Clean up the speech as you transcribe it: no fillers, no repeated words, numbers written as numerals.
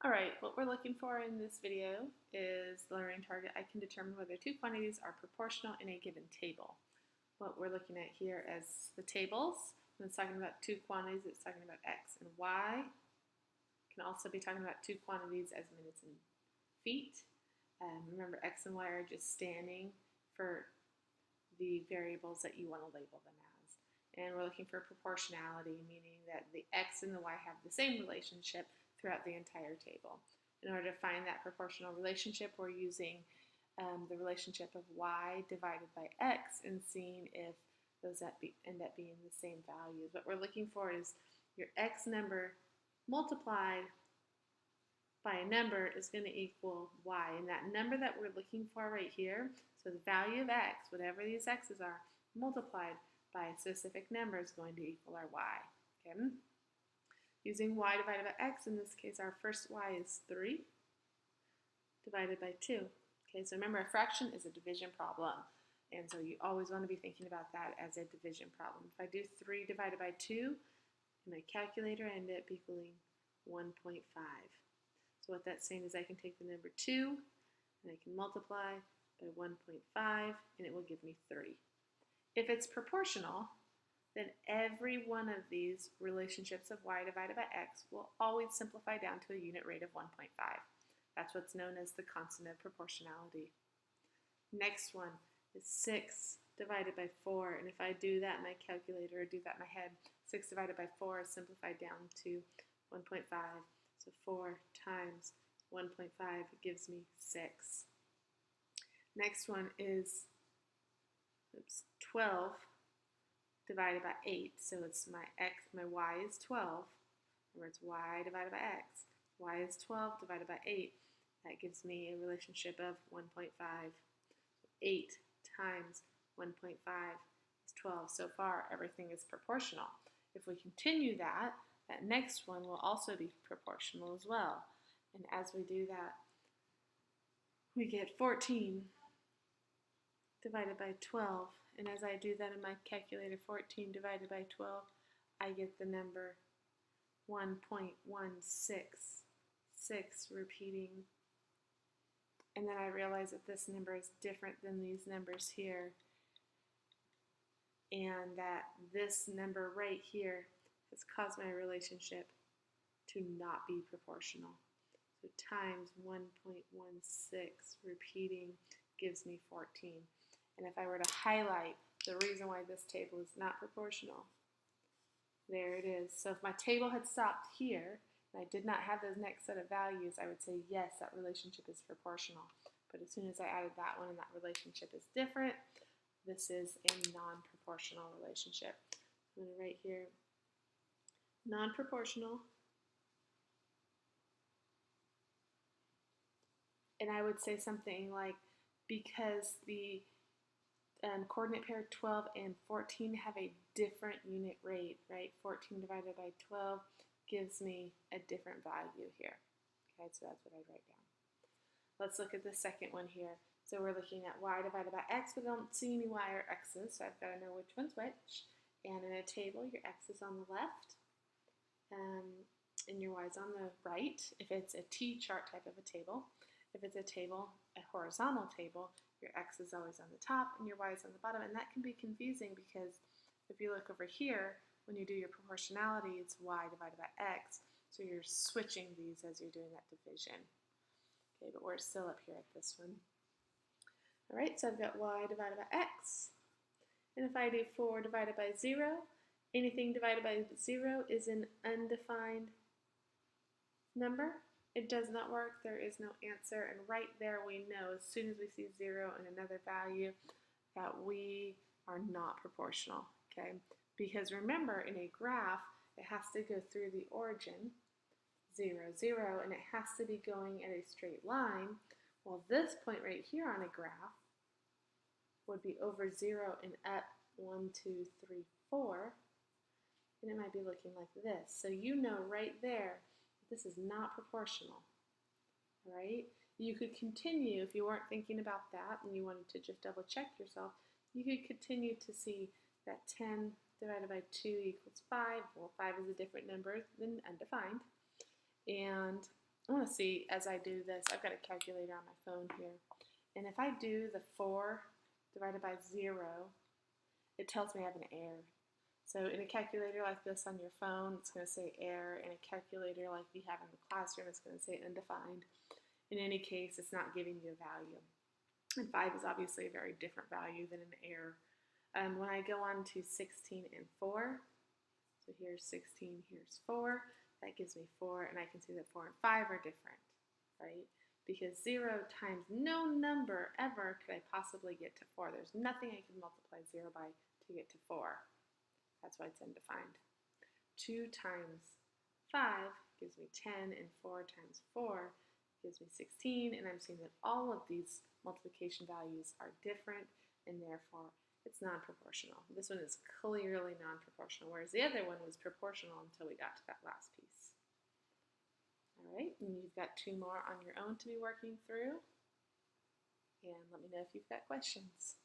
All right, what we're looking for in this video is the learning target. I can determine whether two quantities are proportional in a given table. What we're looking at here as the tables, when it's talking about two quantities, it's talking about x and y. It can also be talking about two quantities as minutes and feet. Remember, x and y are just standing for the variables that you want to label them as. And we're looking for proportionality, meaning that the x and the y have the same relationship throughout the entire table. In order to find that proportional relationship, we're using the relationship of y divided by x and seeing if those end up being the same values. What we're looking for is your x number multiplied by a number is going to equal y. And that number that we're looking for right here, so the value of x, whatever these x's are, multiplied by a specific number is going to equal our y. Okay? Using y divided by x, in this case our first y is 3 divided by 2. Okay, so remember, a fraction is a division problem, and so you always want to be thinking about that as a division problem. If I do 3 divided by 2 in my calculator, I end up equaling 1.5. So what that's saying is I can take the number 2 and I can multiply by 1.5 and it will give me 3. If it's proportional, then every one of these relationships of y divided by x will always simplify down to a unit rate of 1.5. That's what's known as the constant of proportionality. Next one is 6 divided by 4, and if I do that in my calculator or do that in my head, 6 divided by 4 is simplified down to 1.5. So 4 times 1.5 gives me 6. Next one is 12 divided by 8. So it's my y is 12. Remember, it's y divided by x. Y is 12 divided by 8. That gives me a relationship of 1.5. 8 times 1.5 is 12. So far, everything is proportional. If we continue that, that next one will also be proportional as well. And as we do that, we get 14 divided by 12. And as I do that in my calculator, 14 divided by 12, I get the number 1.166 repeating. And then I realize that this number is different than these numbers here. And that this number right here has caused my relationship to not be proportional. So times 1.16 repeating gives me 14. And if I were to highlight the reason why this table is not proportional, there it is. So if my table had stopped here, and I did not have those next set of values, I would say, yes, that relationship is proportional. But as soon as I added that one and that relationship is different, this is a non-proportional relationship. I'm going to write here, non-proportional. And I would say something like, because the coordinate pair 12 and 14 have a different unit rate, right? 14 divided by 12 gives me a different value here. Okay, so that's what I'd write down. Let's look at the second one here. So we're looking at y divided by x. We don't see any y or x's, so I've got to know which one's which. And in a table, your x is on the left, and your y is on the right, if it's a T-chart type of a table. If it's a table, a horizontal table, your x is always on the top and your y is on the bottom, and that can be confusing because if you look over here, when you do your proportionality, it's y divided by x, so you're switching these as you're doing that division. Okay, but we're still up here at this one. All right, so I've got y divided by x, and if I do 4 divided by 0, anything divided by 0 is an undefined number. It does not work, there is no answer, and right there we know as soon as we see 0 and another value that we are not proportional, okay? Because remember, in a graph, it has to go through the origin, 0, 0, and it has to be going at a straight line. Well, this point right here on a graph would be over 0 and up 1, 2, 3, 4, and it might be looking like this. So you know right there, this is not proportional, right? You could continue, if you weren't thinking about that and you wanted to just double check yourself, you could continue to see that 10 divided by 2 equals 5. Well, 5 is a different number than undefined. And I want to see as I do this, I've got a calculator on my phone here, and if I do the 4 divided by 0, it tells me I have an error. So in a calculator like this on your phone, it's going to say error. In a calculator like we have in the classroom, it's going to say undefined. In any case, it's not giving you a value. And 5 is obviously a very different value than an error. When I go on to 16 and 4, so here's 16, here's 4, that gives me 4, and I can see that 4 and 5 are different, right? Because 0 times no number ever could I possibly get to 4. There's nothing I can multiply 0 by to get to 4. That's why it's undefined. 2 times 5 gives me 10, and 4 times 4 gives me 16, and I'm seeing that all of these multiplication values are different, and therefore it's non-proportional. This one is clearly non-proportional, whereas the other one was proportional until we got to that last piece. All right, and you've got 2 more on your own to be working through, and let me know if you've got questions.